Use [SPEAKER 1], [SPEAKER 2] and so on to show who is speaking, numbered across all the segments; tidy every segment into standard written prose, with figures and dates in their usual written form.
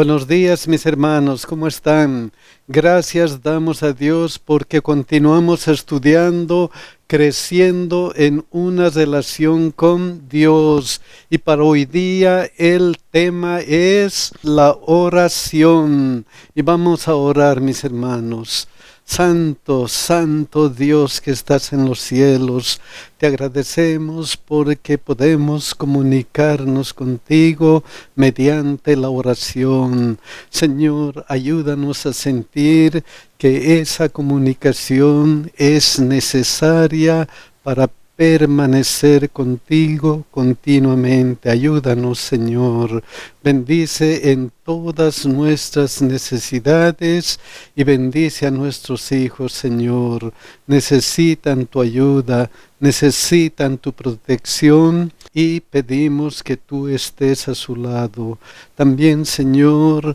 [SPEAKER 1] Buenos días, mis hermanos, ¿cómo están? Gracias damos a Dios porque continuamos estudiando, creciendo en una relación con Dios. Y para hoy día el tema es la oración. Y vamos a orar, mis hermanos. Santo, santo Dios que estás en los cielos, te agradecemos porque podemos comunicarnos contigo mediante la oración. Señor, ayúdanos a sentir que esa comunicación es necesaria para permanecer contigo continuamente. Ayúdanos, Señor. Bendice en todas nuestras necesidades y bendice a nuestros hijos, Señor. Necesitan tu ayuda, necesitan tu protección y pedimos que tú estés a su lado. También, Señor,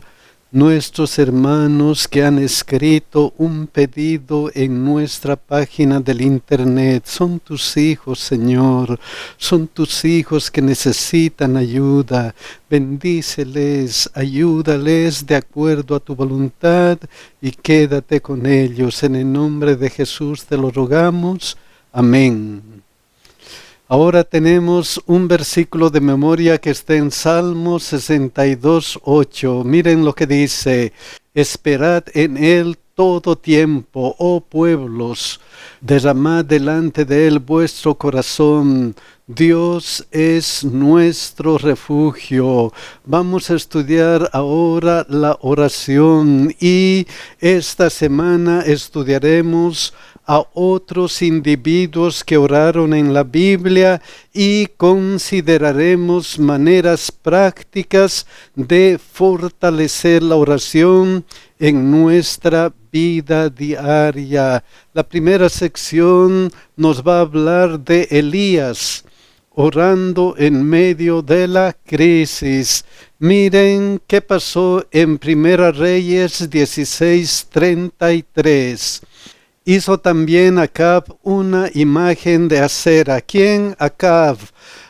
[SPEAKER 1] nuestros hermanos que han escrito un pedido en nuestra página del internet, son tus hijos, Señor, son tus hijos que necesitan ayuda. Bendíceles, ayúdales de acuerdo a tu voluntad y quédate con ellos. En el nombre de Jesús te lo rogamos. Amén. Ahora tenemos un versículo de memoria que está en Salmo 62:8. Miren lo que dice: esperad en él todo tiempo, oh pueblos, derramad delante de él vuestro corazón. Dios es nuestro refugio. Vamos a estudiar ahora la oración y esta semana estudiaremos a otros individuos que oraron en la Biblia y consideraremos maneras prácticas de fortalecer la oración en nuestra vida diaria. La primera sección nos va a hablar de Elías, orando en medio de la crisis. Miren qué pasó en Primera Reyes 16:33. Hizo también Acab una imagen de acera. ¿Quién? Acab.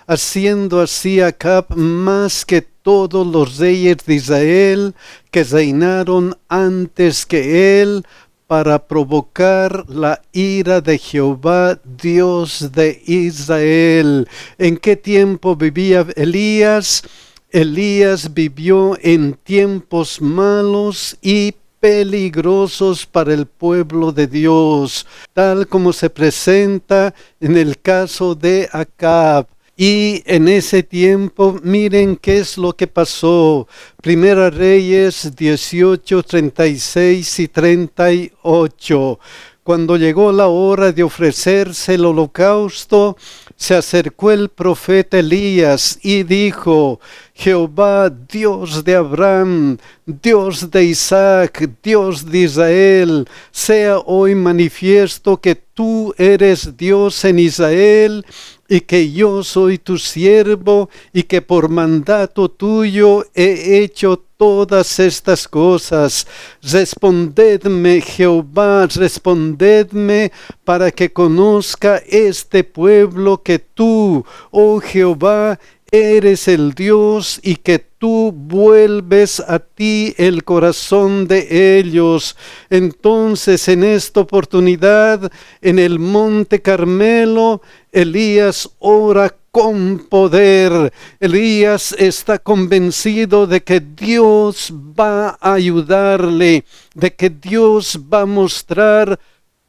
[SPEAKER 1] Haciendo así Acab más que todos los reyes de Israel que reinaron antes que él, para provocar la ira de Jehová, Dios de Israel. ¿En qué tiempo vivía Elías? Elías vivió en tiempos malos y peligrosos para el pueblo de Dios, tal como se presenta en el caso de Acab. Y en ese tiempo, miren qué es lo que pasó. Primera Reyes 18, 36 y 38. Cuando llegó la hora de ofrecerse el holocausto, se acercó el profeta Elías y dijo: Jehová, Dios de Abraham, Dios de Isaac, Dios de Israel, sea hoy manifiesto que tú eres Dios en Israel y que yo soy tu siervo y que por mandato tuyo he hecho todas estas cosas. Respondedme, Jehová, respondedme, para que conozca este pueblo que tú, oh Jehová, eres el Dios y que tú vuelves a ti el corazón de ellos. Entonces, en esta oportunidad, en el monte Carmelo, Elías ora con poder. Elías está convencido de que Dios va a ayudarle, de que Dios va a mostrar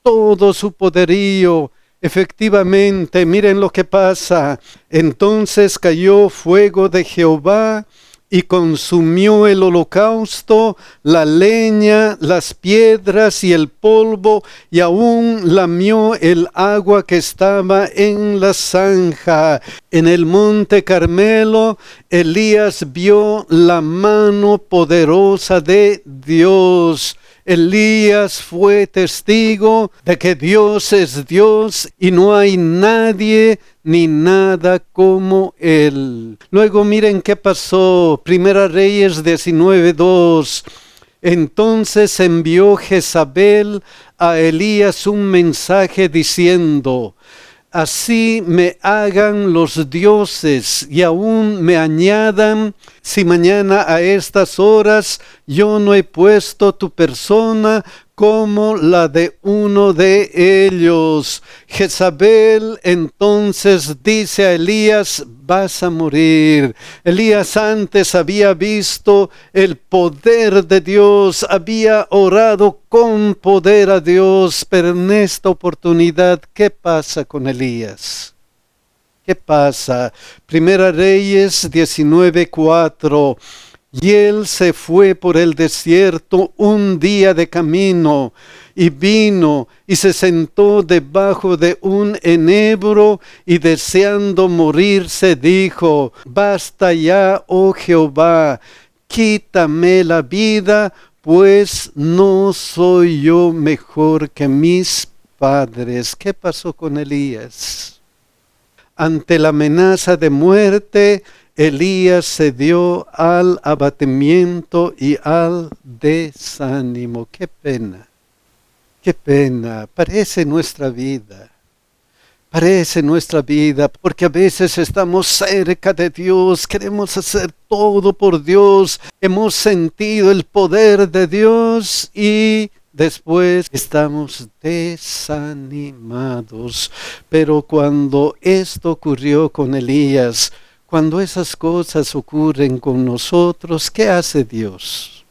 [SPEAKER 1] todo su poderío. Efectivamente, miren lo que pasa. Entonces cayó fuego de Jehová y consumió el holocausto, la leña, las piedras y el polvo, y aún lamió el agua que estaba en la zanja. En el monte Carmelo, Elías vio la mano poderosa de Dios. Elías fue testigo de que Dios es Dios y no hay nadie ni nada como Él. Luego miren qué pasó. Primera Reyes 19:2. Entonces envió Jezabel a Elías un mensaje diciendo: así me hagan los dioses y aún me añadan, si mañana a estas horas yo no he puesto tu persona como la de uno de ellos. Jezabel entonces dice a Elías: vas a morir. Elías antes había visto el poder de Dios, había orado con poder a Dios, pero en esta oportunidad, ¿qué pasa con Elías? ¿Qué pasa? Primera Reyes 19:4. Y él se fue por el desierto un día de camino, y vino y se sentó debajo de un enebro, y deseando morirse dijo: basta ya, oh Jehová, quítame la vida, pues no soy yo mejor que mis padres. ¿Qué pasó con Elías? Ante la amenaza de muerte, Elías se dio al abatimiento y al desánimo. ¡Qué pena! ¡Qué pena! Parece nuestra vida. Parece nuestra vida, porque a veces estamos cerca de Dios, queremos hacer todo por Dios, hemos sentido el poder de Dios y después estamos desanimados. Pero cuando esto ocurrió con Elías, cuando esas cosas ocurren con nosotros, ¿qué hace Dios?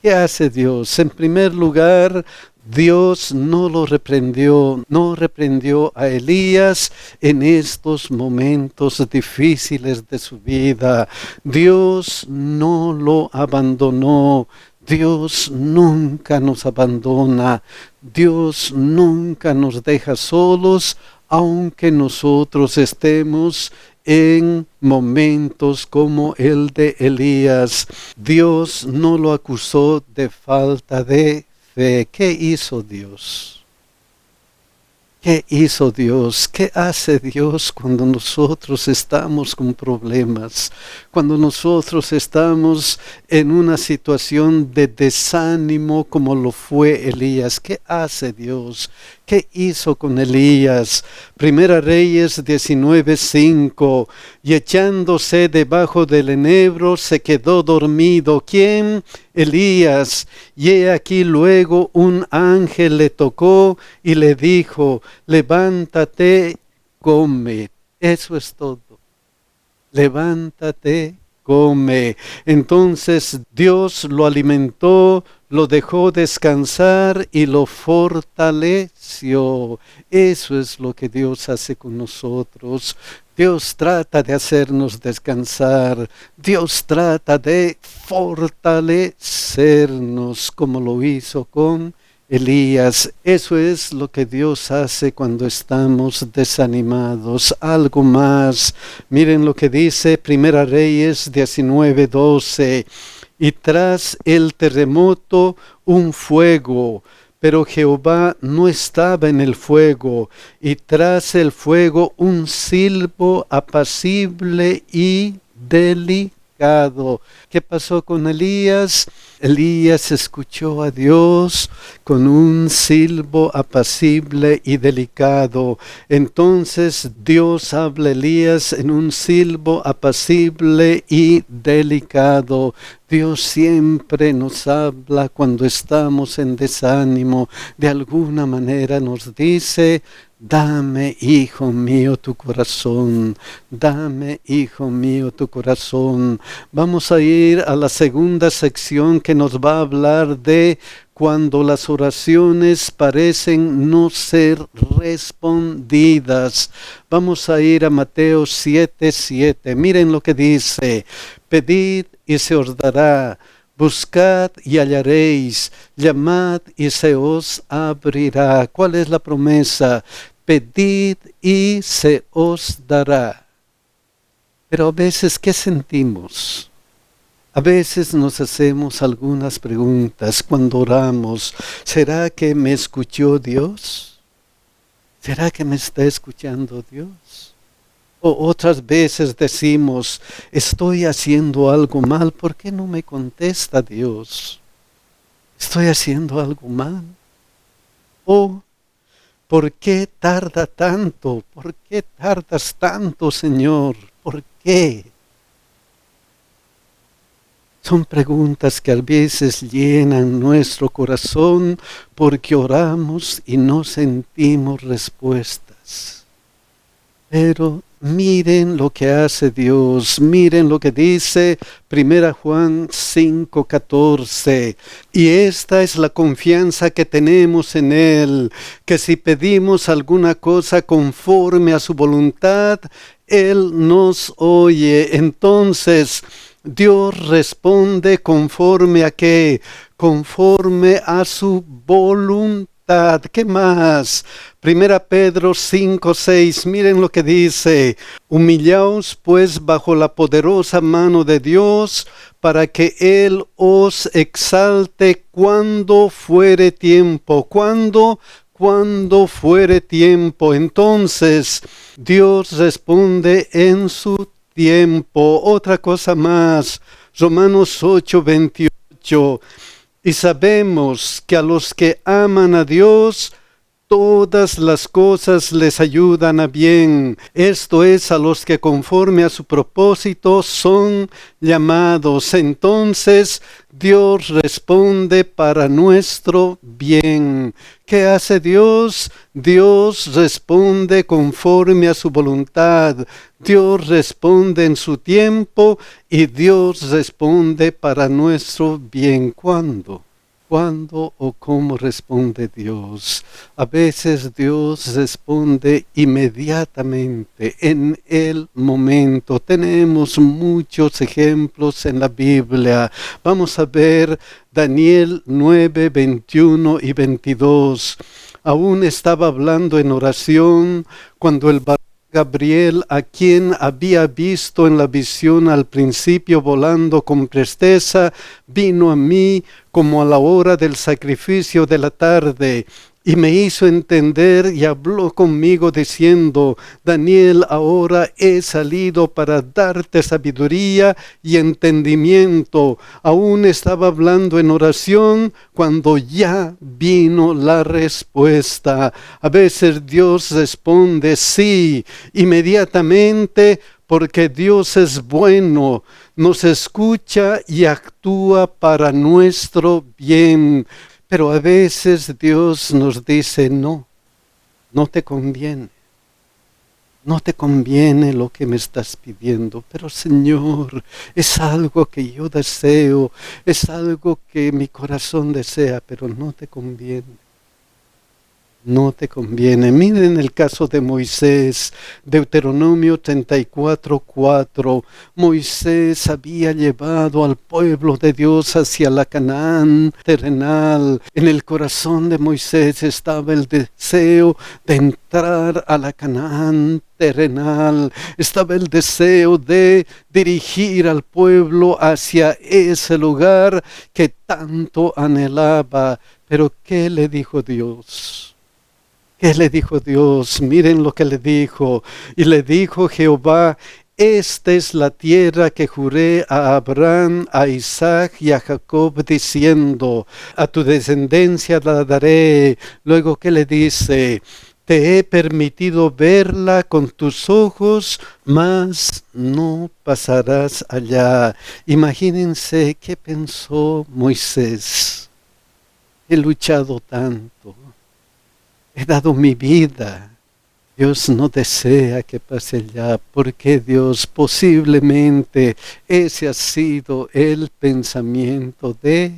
[SPEAKER 1] ¿Qué hace Dios? En primer lugar, Dios no lo reprendió, no reprendió a Elías en estos momentos difíciles de su vida. Dios no lo abandonó. Dios nunca nos abandona. Dios nunca nos deja solos, aunque nosotros estemos en momentos como el de Elías. Dios no lo acusó de falta de fe. ¿Qué hizo Dios? ¿Qué hizo Dios? ¿Qué hace Dios cuando nosotros estamos con problemas? Cuando nosotros estamos en una situación de desánimo como lo fue Elías. ¿Qué hace Dios? ¿Qué hizo con Elías? Primera Reyes 19:5. Y echándose debajo del enebro se quedó dormido. ¿Quién? Elías. Y he aquí luego un ángel le tocó y le dijo: levántate, come. Eso es todo. Levántate, come. Entonces Dios lo alimentó, lo dejó descansar y lo fortaleció. Eso es lo que Dios hace con nosotros. Dios trata de hacernos descansar. Dios trata de fortalecernos como lo hizo con Elías. Eso es lo que Dios hace cuando estamos desanimados. Algo más. Miren lo que dice Primera Reyes 19:12. Y tras el terremoto un fuego, pero Jehová no estaba en el fuego, y tras el fuego un silbo apacible y delicado. ¿Qué pasó con Elías? Elías escuchó a Dios con un silbo apacible y delicado. Entonces Dios habla a Elías en un silbo apacible y delicado. Dios siempre nos habla cuando estamos en desánimo. De alguna manera nos dice: dame, hijo mío, tu corazón. Dame, hijo mío, tu corazón. Vamos a ir a la segunda sección que nos va a hablar de cuando las oraciones parecen no ser respondidas. Vamos a ir a Mateo 7:7. Miren lo que dice: pedid y se os dará, buscad y hallaréis, llamad y se os abrirá. ¿Cuál es la promesa? Pedid y se os dará. Pero a veces, ¿qué sentimos? A veces nos hacemos algunas preguntas cuando oramos. ¿Será que me escuchó Dios? ¿Será que me está escuchando Dios? O otras veces decimos: estoy haciendo algo mal, ¿por qué no me contesta Dios? ¿Estoy haciendo algo mal? O ¿Por qué tarda tanto? ¿Por qué tardas tanto, Señor? ¿Por qué? Son preguntas que a veces llenan nuestro corazón porque oramos y no sentimos respuestas. Pero miren lo que hace Dios, miren lo que dice 1 Juan 5:14. Y esta es la confianza que tenemos en Él, que si pedimos alguna cosa conforme a su voluntad, Él nos oye. Entonces, Dios responde conforme a qué, conforme a su voluntad. ¿Qué más? 1 Pedro 5:6, miren lo que dice: humillaos pues bajo la poderosa mano de Dios, para que Él os exalte cuando fuere tiempo. Cuando fuere tiempo. Entonces, Dios responde en su tiempo. Otra cosa más, Romanos 8:28, y sabemos que a los que aman a Dios, todas las cosas les ayudan a bien. Esto es, a los que conforme a su propósito son llamados. Entonces, Dios responde para nuestro bien. ¿Qué hace Dios? Dios responde conforme a su voluntad. Dios responde en su tiempo y Dios responde para nuestro bien. ¿Cuándo? ¿Cuándo o cómo responde Dios? A veces Dios responde inmediatamente, en el momento. Tenemos muchos ejemplos en la Biblia. Vamos a ver Daniel 9, 21 y 22. Aún estaba hablando en oración cuando el Gabriel, a quien había visto en la visión al principio volando con presteza, vino a mí como a la hora del sacrificio de la tarde, y me hizo entender y habló conmigo diciendo: Daniel, ahora he salido para darte sabiduría y entendimiento. Aún estaba hablando en oración cuando ya vino la respuesta. A veces Dios responde sí, inmediatamente, porque Dios es bueno, nos escucha y actúa para nuestro bien. Pero a veces Dios nos dice: no te conviene. No te conviene lo que me estás pidiendo, pero Señor, es algo que yo deseo, es algo que mi corazón desea, pero no te conviene. No te conviene. Miren el caso de Moisés, Deuteronomio 34:4. Moisés había llevado al pueblo de Dios hacia la Canaán terrenal. En el corazón de Moisés estaba el deseo de entrar a la Canaán terrenal. Estaba el deseo de dirigir al pueblo hacia ese lugar que tanto anhelaba. Pero ¿qué le dijo Dios? ¿Qué le dijo Dios? Miren lo que le dijo. Y le dijo Jehová: esta es la tierra que juré a Abraham, a Isaac y a Jacob, diciendo: a tu descendencia la daré. Luego, ¿qué le dice? Te he permitido verla con tus ojos, mas no pasarás allá. Imagínense qué pensó Moisés. He luchado tanto. He dado mi vida. Dios no desea que pase allá, porque Dios, posiblemente ese ha sido el pensamiento de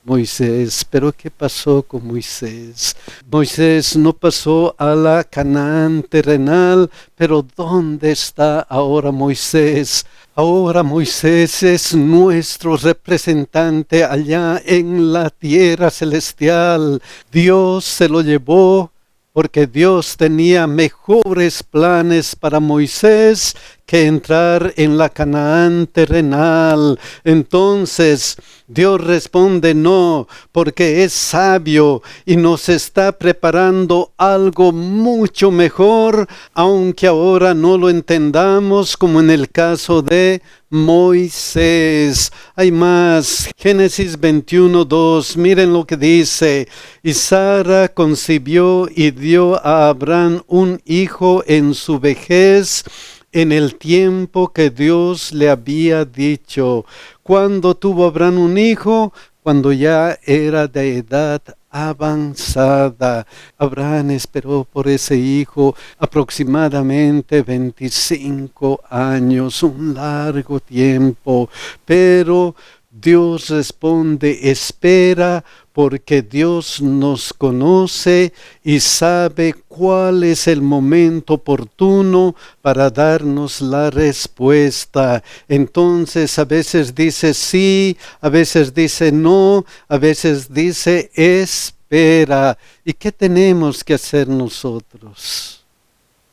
[SPEAKER 1] Moisés. Pero ¿qué pasó con Moisés? Moisés no pasó a la Canaán terrenal, pero ¿dónde está ahora Moisés? Ahora Moisés es nuestro representante allá en la tierra celestial. Dios se lo llevó porque Dios tenía mejores planes para Moisés que entrar en la Canaán terrenal. Entonces Dios responde no, porque es sabio y nos está preparando algo mucho mejor, aunque ahora no lo entendamos, como en el caso de Moisés. Hay más. Génesis 21:2. Miren lo que dice. Y Sara concibió y dio a Abraham un hijo en su vejez, en el tiempo que Dios le había dicho. ¿Cuándo tuvo Abraham un hijo? Cuando ya era de edad avanzada. Abraham esperó por ese hijo aproximadamente 25 años, un largo tiempo, pero Dios responde: espera, porque Dios nos conoce y sabe cuál es el momento oportuno para darnos la respuesta. Entonces a veces dice sí, a veces dice no, a veces dice espera. ¿Y qué tenemos que hacer nosotros?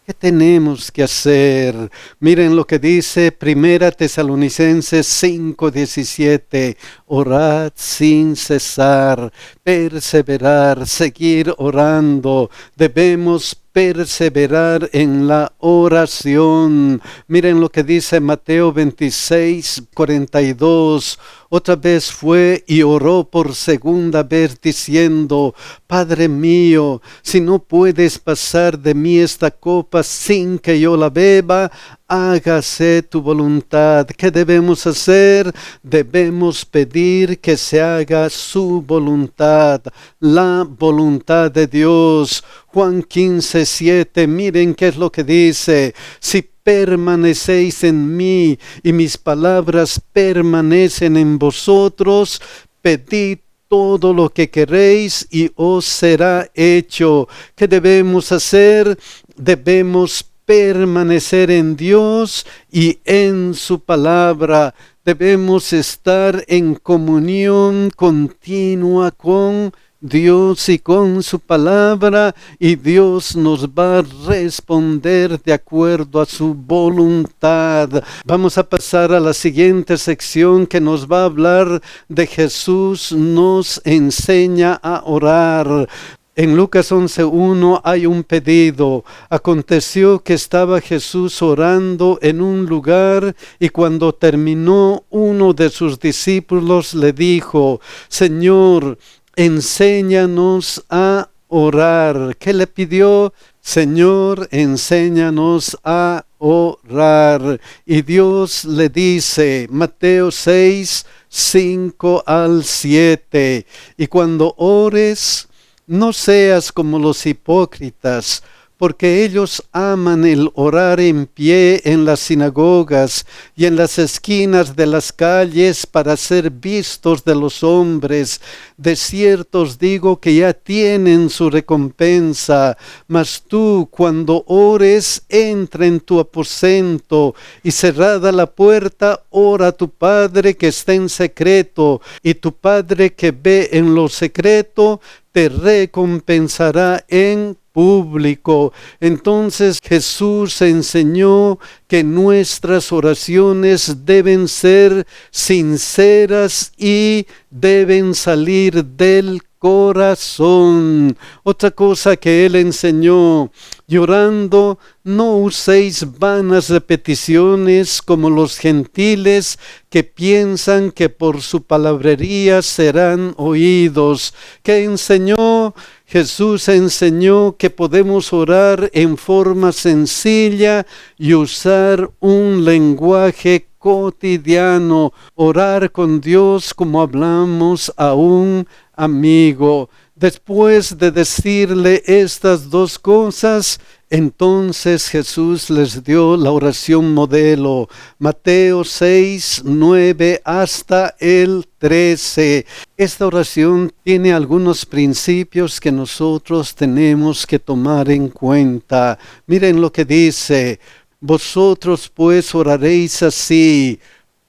[SPEAKER 1] ¿Qué tenemos que hacer? Miren lo que dice 1 Tesalonicenses 5:17. Orad sin cesar, perseverar, seguir orando. Debemos perseverar en la oración. Miren lo que dice Mateo 26:42. Otra vez fue y oró por segunda vez diciendo: Padre mío, si no puedes pasar de mí esta copa sin que yo la beba, hágase tu voluntad. ¿Qué debemos hacer? Debemos pedir que se haga su voluntad, la voluntad de Dios. Juan 15:7, miren qué es lo que dice: si permanecéis en mí y mis palabras permanecen en vosotros, pedid todo lo que queréis y os será hecho. ¿Qué debemos hacer? Debemos permanecer en Dios y en su palabra. Debemos estar en comunión continua con Dios y con su palabra, y Dios nos va a responder de acuerdo a su voluntad. Vamos a pasar a la siguiente sección, que nos va a hablar de Jesús nos enseña a orar. En Lucas 11:1 hay un pedido. Aconteció que estaba Jesús orando en un lugar, y cuando terminó, uno de sus discípulos le dijo: Señor, enséñanos a orar. ¿Qué le pidió? Señor, enséñanos a orar. Y Dios le dice, Mateo 6:5-7, y cuando ores, no seas como los hipócritas, porque ellos aman el orar en pie en las sinagogas y en las esquinas de las calles para ser vistos de los hombres. De cierto os digo que ya tienen su recompensa. Mas tú, cuando ores, entra en tu aposento y cerrada la puerta, ora a tu Padre que está en secreto, y tu Padre que ve en lo secreto te recompensará en público. Entonces Jesús enseñó que nuestras oraciones deben ser sinceras y deben salir del corazón. Otra cosa que él enseñó: llorando, no uséis vanas repeticiones como los gentiles, que piensan que por su palabrería serán oídos. ¿Qué enseñó? Jesús enseñó que podemos orar en forma sencilla y usar un lenguaje cotidiano, orar con Dios como hablamos a un amigo. Después de decirle estas dos cosas, entonces Jesús les dio la oración modelo, Mateo 6:9-13. Esta oración tiene algunos principios que nosotros tenemos que tomar en cuenta. Miren lo que dice: vosotros pues oraréis así: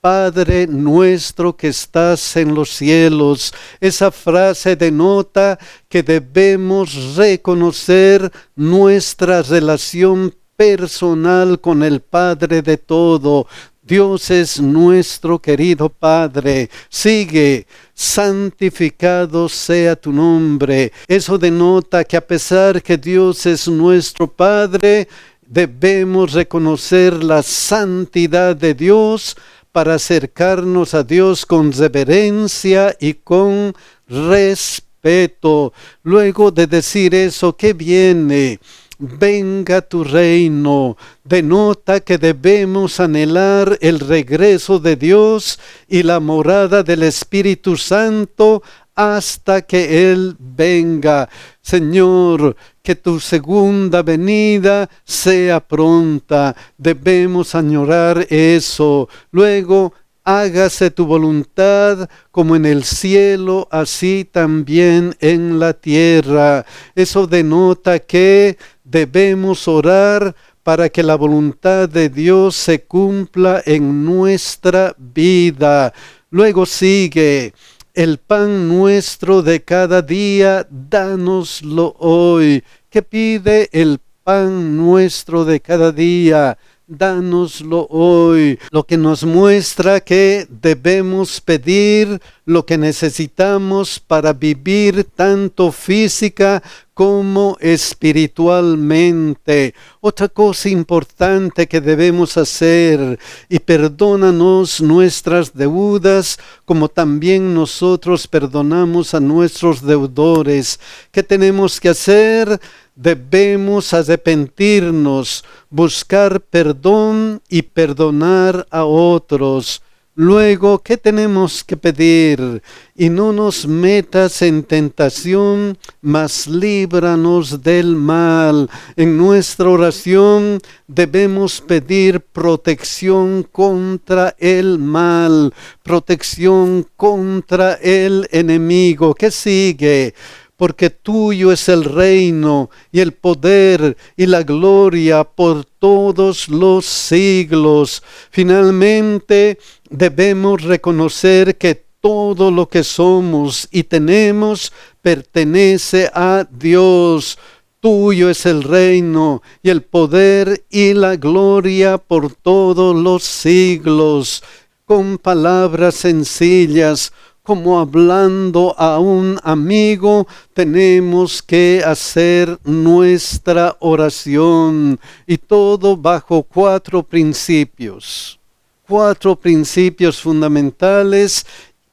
[SPEAKER 1] Padre nuestro que estás en los cielos. Esa frase denota que debemos reconocer nuestra relación personal con el Padre de todo. Dios es nuestro querido Padre. Sigue: santificado sea tu nombre. Eso denota que a pesar que Dios es nuestro Padre, debemos reconocer la santidad de Dios para acercarnos a Dios con reverencia y con respeto. Luego de decir eso, ¿qué viene? Venga tu reino. Denota que debemos anhelar el regreso de Dios y la morada del Espíritu Santo hasta que Él venga. Señor, que tu segunda venida sea pronta. Debemos añorar eso. Luego, hágase tu voluntad como en el cielo, así también en la tierra. Eso denota que debemos orar para que la voluntad de Dios se cumpla en nuestra vida. Luego sigue: el pan nuestro de cada día, dánoslo hoy. ¿Qué pide el pan nuestro de cada día? Dánoslo hoy. Lo que nos muestra que debemos pedir lo que necesitamos para vivir tanto física como espiritualmente. Otra cosa importante que debemos hacer: y perdónanos nuestras deudas como también nosotros perdonamos a nuestros deudores. ¿Qué tenemos que hacer? Debemos arrepentirnos, buscar perdón y perdonar a otros. Luego, ¿qué tenemos que pedir? Y no nos metas en tentación, mas líbranos del mal. En nuestra oración debemos pedir protección contra el mal, protección contra el enemigo. ¿Qué sigue? Porque tuyo es el reino y el poder y la gloria por todos los siglos. Finalmente, debemos reconocer que todo lo que somos y tenemos pertenece a Dios. Tuyo es el reino y el poder y la gloria por todos los siglos. Con palabras sencillas, como hablando a un amigo, tenemos que hacer nuestra oración, y todo bajo 4 principios. 4 principios fundamentales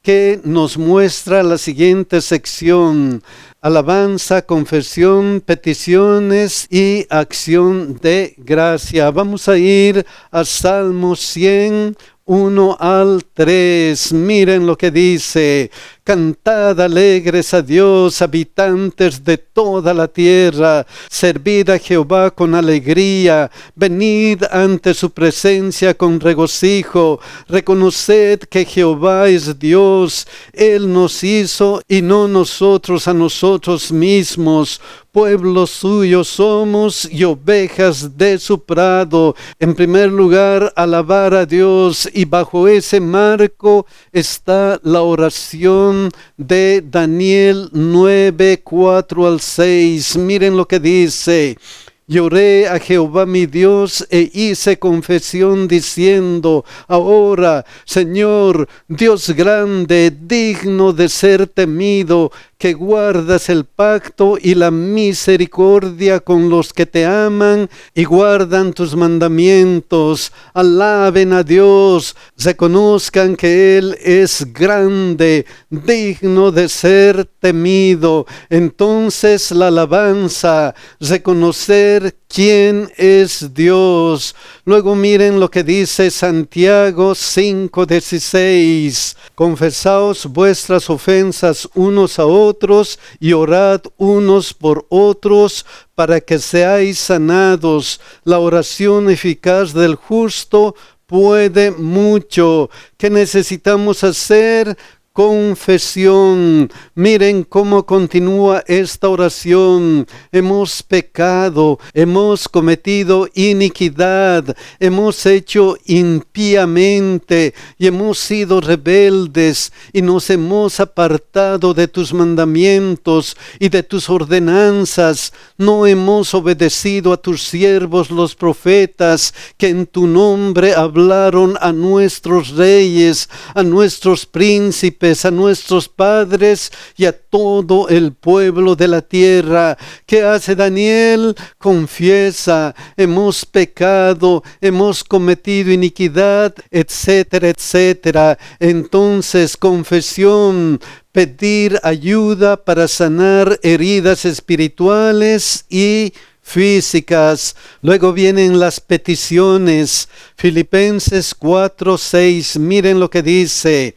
[SPEAKER 1] que nos muestra la siguiente sección: alabanza, confesión, peticiones y acción de gracia. Vamos a ir a Salmo 100:1 al 3. Miren lo que dice: cantad alegres a Dios, habitantes de toda la tierra, servid a Jehová con alegría, venid ante su presencia con regocijo, reconoced que Jehová es Dios, Él nos hizo y no nosotros a nosotros mismos. Pueblo suyo somos y ovejas de su prado. En primer lugar, alabar a Dios, y bajo ese marco está la oración de Daniel 9:4 al 6. Miren lo que dice: y oré a Jehová mi Dios e hice confesión diciendo: ahora, Señor, Dios grande, digno de ser temido, que guardas el pacto y la misericordia con los que te aman y guardan tus mandamientos. Alaben a Dios, reconozcan que Él es grande, digno de ser temido. Entonces la alabanza, reconocer quién es Dios. Luego miren lo que dice Santiago 5:16: confesaos vuestras ofensas unos a otros y orad unos por otros para que seáis sanados. La oración eficaz del justo puede mucho. ¿Qué necesitamos hacer? Confesión. Miren cómo continúa esta oración: hemos pecado, hemos cometido iniquidad, hemos hecho impíamente y hemos sido rebeldes y nos hemos apartado de tus mandamientos y de tus ordenanzas. No hemos obedecido a tus siervos los profetas, que en tu nombre hablaron a nuestros reyes, a nuestros príncipes príncipes, a nuestros padres y a todo el pueblo de la tierra. ¿Qué hace Daniel? Confiesa, hemos pecado, hemos cometido iniquidad, etcétera, etcétera. Entonces, confesión, pedir ayuda para sanar heridas espirituales y físicas. Luego vienen las peticiones. Filipenses 4:6. Miren lo que dice: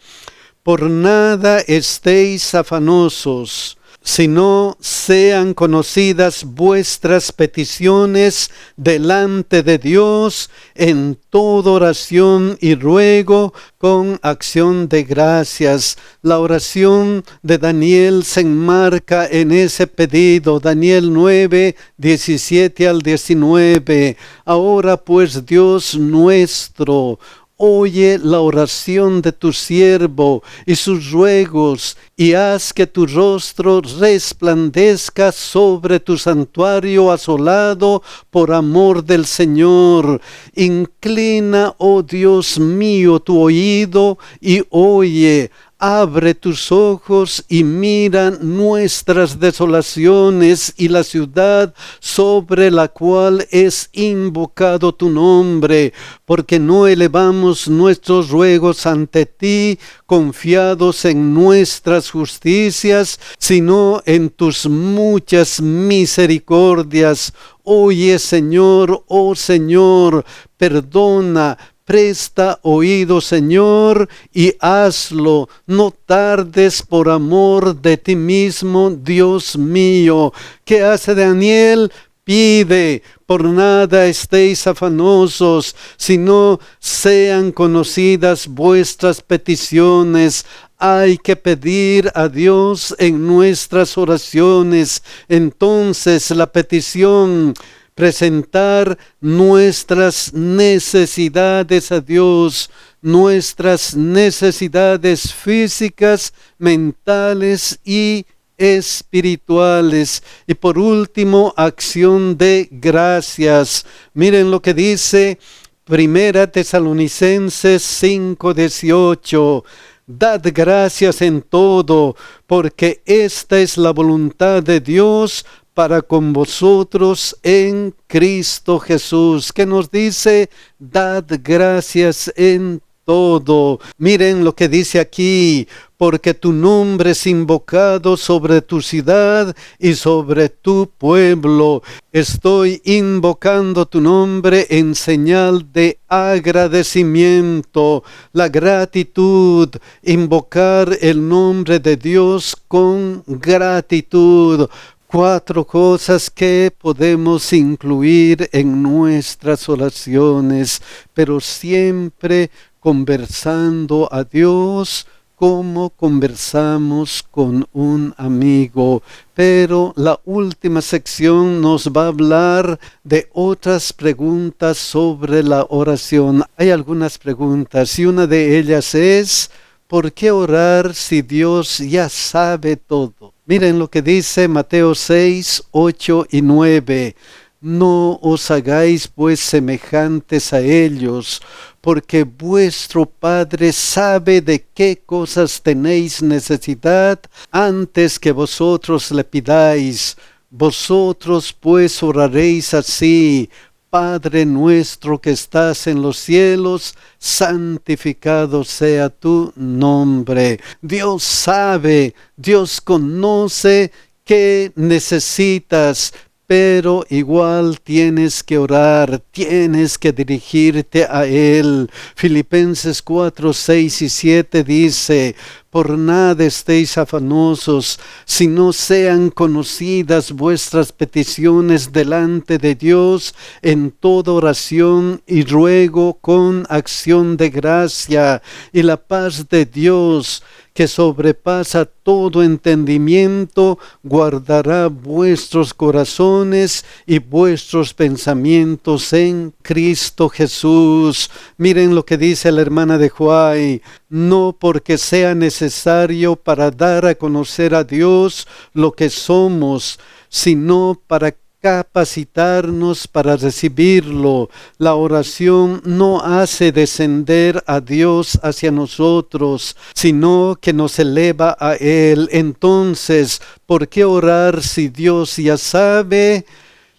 [SPEAKER 1] por nada estéis afanosos, sino sean conocidas vuestras peticiones delante de Dios en toda oración y ruego con acción de gracias. La oración de Daniel se enmarca en ese pedido. Daniel 9:17 al 19. Ahora pues, Dios nuestro, oye la oración de tu siervo y sus ruegos, y haz que tu rostro resplandezca sobre tu santuario asolado por amor del Señor. Inclina, oh Dios mío, tu oído y oye. Abre tus ojos y mira nuestras desolaciones y la ciudad sobre la cual es invocado tu nombre, porque no elevamos nuestros ruegos ante ti, confiados en nuestras justicias, sino en tus muchas misericordias. Oye, Señor, oh Señor, perdona. Presta oído, Señor, y hazlo. No tardes por amor de ti mismo, Dios mío. ¿Qué hace Daniel? Pide, por nada estéis afanosos, sino sean conocidas vuestras peticiones. Hay que pedir a Dios en nuestras oraciones. Entonces la petición, presentar nuestras necesidades a Dios, nuestras necesidades físicas, mentales y espirituales. Y por último, acción de gracias. Miren lo que dice Primera Tesalonicenses 5:18. Dad gracias en todo, porque esta es la voluntad de Dios para con vosotros en Cristo Jesús. ¿Qué nos dice? Dad gracias en todo. Miren lo que dice aquí: porque tu nombre es invocado sobre tu ciudad y sobre tu pueblo. Estoy invocando tu nombre en señal de agradecimiento. La gratitud, invocar el nombre de Dios con gratitud. 4 cosas que podemos incluir en nuestras oraciones, pero siempre conversando a Dios como conversamos con un amigo. Pero la última sección nos va a hablar de otras preguntas sobre la oración. Hay algunas preguntas y una de ellas es: ¿por qué orar si Dios ya sabe todo? Miren lo que dice Mateo 6:8 y 9. No os hagáis pues semejantes a ellos, porque vuestro Padre sabe de qué cosas tenéis necesidad antes que vosotros le pidáis. Vosotros pues oraréis así: Padre nuestro que estás en los cielos, santificado sea tu nombre. Dios sabe, Dios conoce qué necesitas, pero igual tienes que orar, tienes que dirigirte a Él. Filipenses 4:6 y 7 dice: por nada estéis afanosos, sino sean conocidas vuestras peticiones delante de Dios en toda oración y ruego con acción de gracia, y la paz de Dios, que sobrepasa todo entendimiento, guardará vuestros corazones y vuestros pensamientos en Cristo Jesús. Miren lo que dice la hermana de Huay: no porque sea necesario para dar a conocer a Dios lo que somos, sino para capacitarnos para recibirlo. La oración no hace descender a Dios hacia nosotros, sino que nos eleva a Él. Entonces, ¿por qué orar si Dios ya sabe?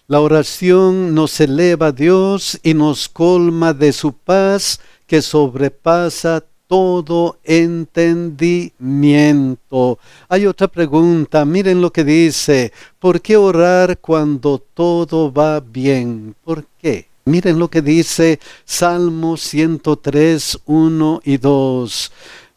[SPEAKER 1] La oración nos eleva a Dios y nos colma de su paz que sobrepasa todo entendimiento. Hay otra pregunta, miren lo que dice, ¿por qué orar cuando todo va bien? ¿Por qué? Miren lo que dice Salmo 103, 1 y 2.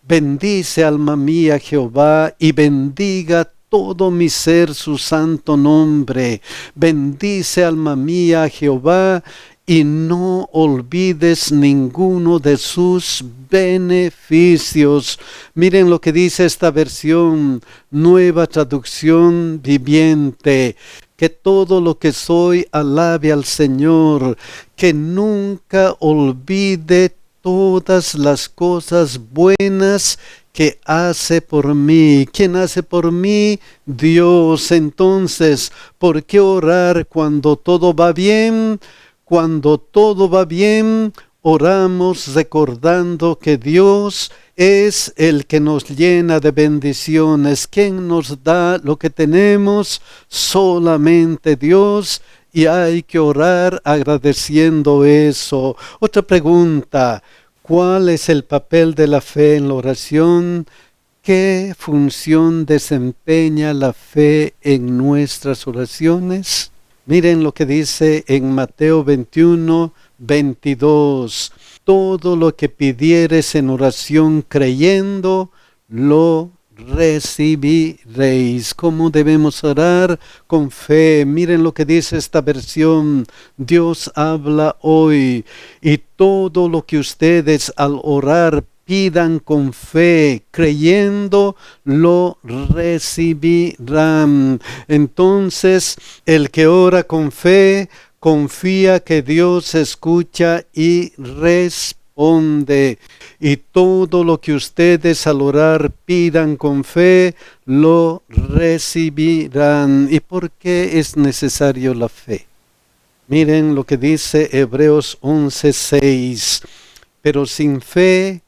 [SPEAKER 1] Bendice alma mía Jehová y bendiga todo mi ser su santo nombre. Bendice alma mía Jehová y no olvides ninguno de sus beneficios. Miren lo que dice esta versión, Nueva Traducción Viviente. Que todo lo que soy alabe al Señor, que nunca olvide todas las cosas buenas que hace por mí. ¿Quién hace por mí? Dios. Entonces, ¿por qué orar cuando todo va bien? Cuando todo va bien, oramos recordando que Dios es el que nos llena de bendiciones. ¿Quién nos da lo que tenemos? Solamente Dios. Y hay que orar agradeciendo eso. Otra pregunta, ¿cuál es el papel de la fe en la oración? ¿Qué función desempeña la fe en nuestras oraciones? Miren lo que dice en Mateo 21, 22. Todo lo que pidieres en oración creyendo, lo recibiréis. ¿Cómo debemos orar? Con fe. Miren lo que dice esta versión. Dios habla hoy. Y todo lo que ustedes al orar pidan con fe, creyendo, lo recibirán. Entonces, el que ora con fe, confía que Dios escucha y responde. Y todo lo que ustedes al orar pidan con fe, lo recibirán. ¿Y por qué es necesario la fe? Miren lo que dice Hebreos 11:6. Pero sin fe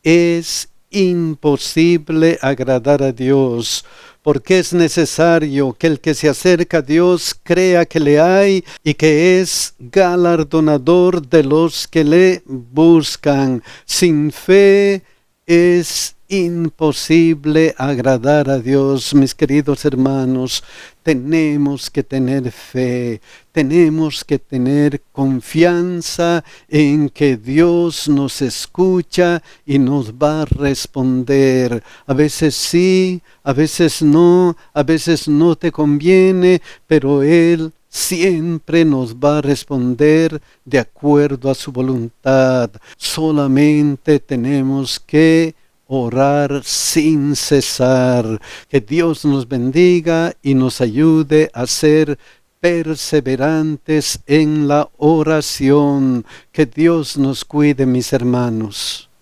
[SPEAKER 1] es imposible agradar a Dios, porque es necesario que el que se acerca a Dios crea que le hay y que es galardonador de los que le buscan. Sin fe es imposible agradar a Dios. Mis queridos hermanos, tenemos que tener fe, tenemos que tener confianza en que Dios nos escucha y nos va a responder. A veces sí, a veces no te conviene, pero Él siempre nos va a responder de acuerdo a su voluntad. Solamente tenemos que orar sin cesar. Que Dios nos bendiga y nos ayude a ser perseverantes en la oración. Que Dios nos cuide, mis hermanos.